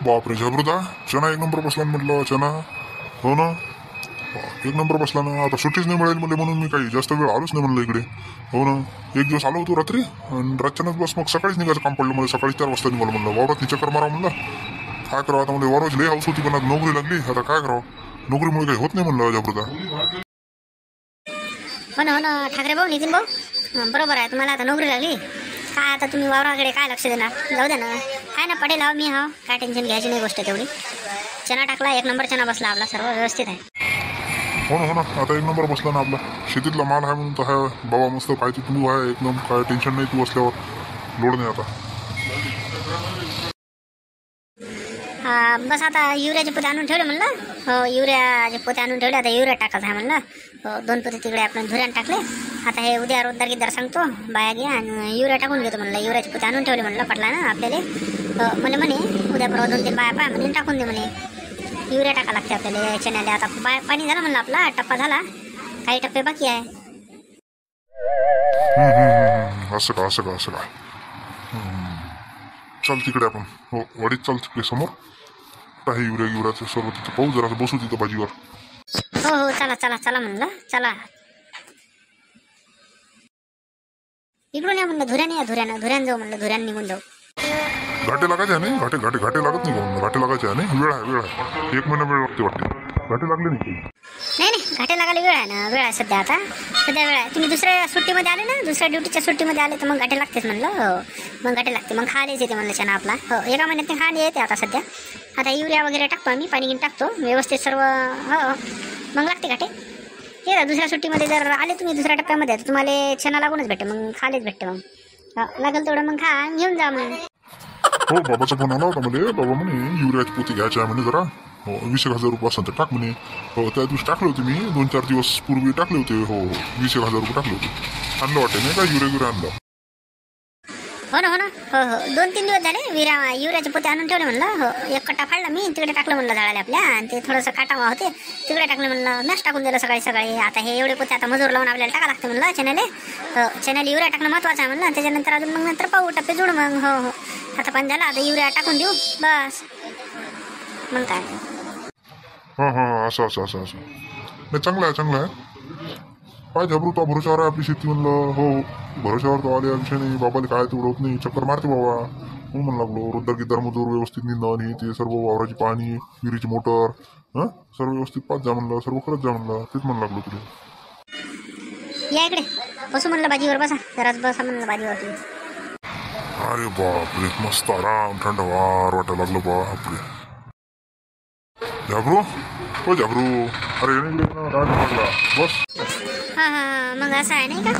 बापरे झबरुदा, चना एक नंबर बसला ना म्हटलं चना. हो ना, एक नंबर बसला ना. आता सुट्टीच नाही मिळेल मला म्हणून मी काही जास्त वेळ आलोच नाही म्हणलं इकडे. हो ना, एक दिवस आलो होतो रात्री आणि रातच्यानंच बस मग सकाळीच निघायचं काम पडलं मला. सकाळी 4 वाजता निघालं म्हणलं. वावरात चक्कर मारा म्हणलं. काय करावं आता म्हणजे वावराची लई हाऊस होती पण आता नोकरी लागली. आता काय करावं, नोकरीमुळे काही होत नाही म्हणलं झबरुदा. हो ना ठाकरे भाऊ, नितीन भाऊ, बरोबर आहे. तुम्हाला आता नोकरी लागली काय, आता तुम्ही वावराकडे काय लक्ष देणार. जाऊ द्या ना, काय ना पडेल मी हा, काय टेन्शन घ्यायची नाही गोष्ट तेवढी. चना टाकला, एक नंबर चना बसला आपला, सर्व व्यवस्थित आहे. हो ना, आता एक नंबर बसला ना आपला. शेतीतला माल आहे म्हणून तर आहे बाबा, मस्त पाहिजे तू आहे एकदम. काय टेन्शन नाही तू असल्यावर, लोड नाही आता. बस आता युरियाचे पोते आणून ठेवले म्हणलं. हो, युरियाचे पोते आणून ठेवले. आता युरिया टाकायचं आहे म्हणलं. हो, 2 पोते तिकडे आपण धुऱ्यान टाकले. आता हे उद्या रोजदार गिद्दार सांगतो बाया घ्या आणि युरिया टाकून घेतो म्हणलं. युरियाचे पोते आणून ठेवले म्हणलं पटला ना आपल्याला. म्हणे उद्या परवा 2-3 बाया पाय म्हणे टाकून दे म्हणे. युरिया टाका लागते आपल्याला चण्याला. आता पाणी झालं म्हणलं, आपला टप्पा झाला, काही टप्पे बाकी आहे. असं का चल तिकडे आपण. हो, वाडीत चाल तिकडे समोर. काही युरियाचं सर्व तिथं पाहू, जरा बसू तिथं भाजीवर. हो चला म्हणलं. चला इकडून या म्हणलं, धुऱ्यानं जाऊ म्हणलं. धुऱ्यानं निघून जाऊ. घाटे लागायचे आहे नाही, घाटे लागत नाही का म्हणलं. घाटे लागायचे आहे नाही, वेळ आहे 1 महिना वेळ लागते वाटते. घाटे लागले नाही नाही, घाटे लागायला वेळ आहे ना. वेळ आहे सध्या वेळ आहे. तुम्ही दुसऱ्या सुट्टीमध्ये आले ना, दुसऱ्या ड्युटीच्या सुट्टीमध्ये आले तर मग घाटे लागतेच म्हणलं. हो, मग घाटे लागते. मग खायलाच येते म्हणलं चना आपला. हो, 1 महिन्यात खायला येते आता सध्या. आता युरिया वगैरे टाकतो आम्ही, पाणी घेऊन टाकतो व्यवस्थित सर्व. हो, मग लागते घाटे. हे ना, दुसऱ्या सुट्टीमध्ये जर आले तुम्ही दुसऱ्या टप्प्यामध्ये तर तुम्हाला चना लागूनच भेटते. मग खालेच भेटते. मग लागेल तेवढं मग खा, घेऊन जा मग. हो, बाबाचा फोन आला होता मला. बाबा म्हणे युरियाची पोती घ्यायची आहे म्हणे जरा. हो, 20,000 रुपये असं तर टाक म्हणे. हो, त्या दिवशी टाकले होते मी, 2-4 दिवस पूर्वी टाकले होते. हो, 20,000 रुपये टाकले होते. आणलं वाटते नाही का युरिया आणलं. हो ना. हो 2-3 दिवस झाले युरियाचे पोते आणून ठेवले म्हणलं. हो, 1 कट्टा फाडला मी, तिकडे टाकलं म्हणलं झाडाला आपल्या. आणि ते थोडंसं काटावा होते, तिकडे टाकलं म्हणलं. मॅच टाकून दिलं सकाळी. आता हे एवढे पोते आता मजूर लावून आपल्याला टाका लागतं म्हणलं चॅनल. हो, चॅनल युरिया टाकणं महत्वाचं आहे म्हणलं. त्याच्यानंतर अजून मग नंतर पाहू टप्पे जोड मग. हो, आता पण झाला, आता युरिया टाकून देऊ बस. मग काय. असं नाही, चांगलं आहे. काय झबरू तो भरोशावर आहे आपली शेती म्हणलं. हो, भरोशावर तो आले विषय नाही. बाबाला काय तेवढं होत नाही, चक्कर मारते बाबा. म्हणून म्हणू लागलो, रोजदार गिद्दार मजूर व्यवस्थित निंदन हे ते सर्व, वावराची पाणी, विहिरीची मोटर, सर्व व्यवस्थित पाच जा म्हणलं, सर्व करत जा म्हणलं. तेच म्हणू लागलो तुला. या इकडे बसू म्हणलं, भाजीवर बसा जराच, बसा म्हणलं भाजीवर. अरे बापरे, मस्त आराम थंडवार वाटायला लागलं बापरे. झाबरू, हो झाबरू, अरे बस. मग असं आहे नाही का.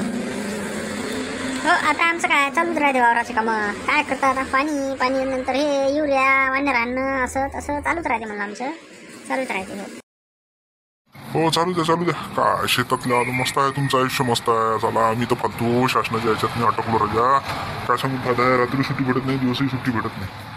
हो, आता आमचं काय चालूच राहते वावराचे कामं. काय करता आता, पाणी नंतर हे युरिया वाढणार आणणं, असं तसं चालूच राहते म्हणलं. आमचं चालूच राहते. हो, चालू द्या. काय शेतातलं मस्त आहे तुमचं आयुष्य, मस्त आहे. चला, आम्ही तर फालतू शासनाच्या याच्यात नाही अटकलो राजा. काय सांगून फायदा आहे, रात्री सुट्टी भेटत नाही, दिवसही सुट्टी भेटत नाही.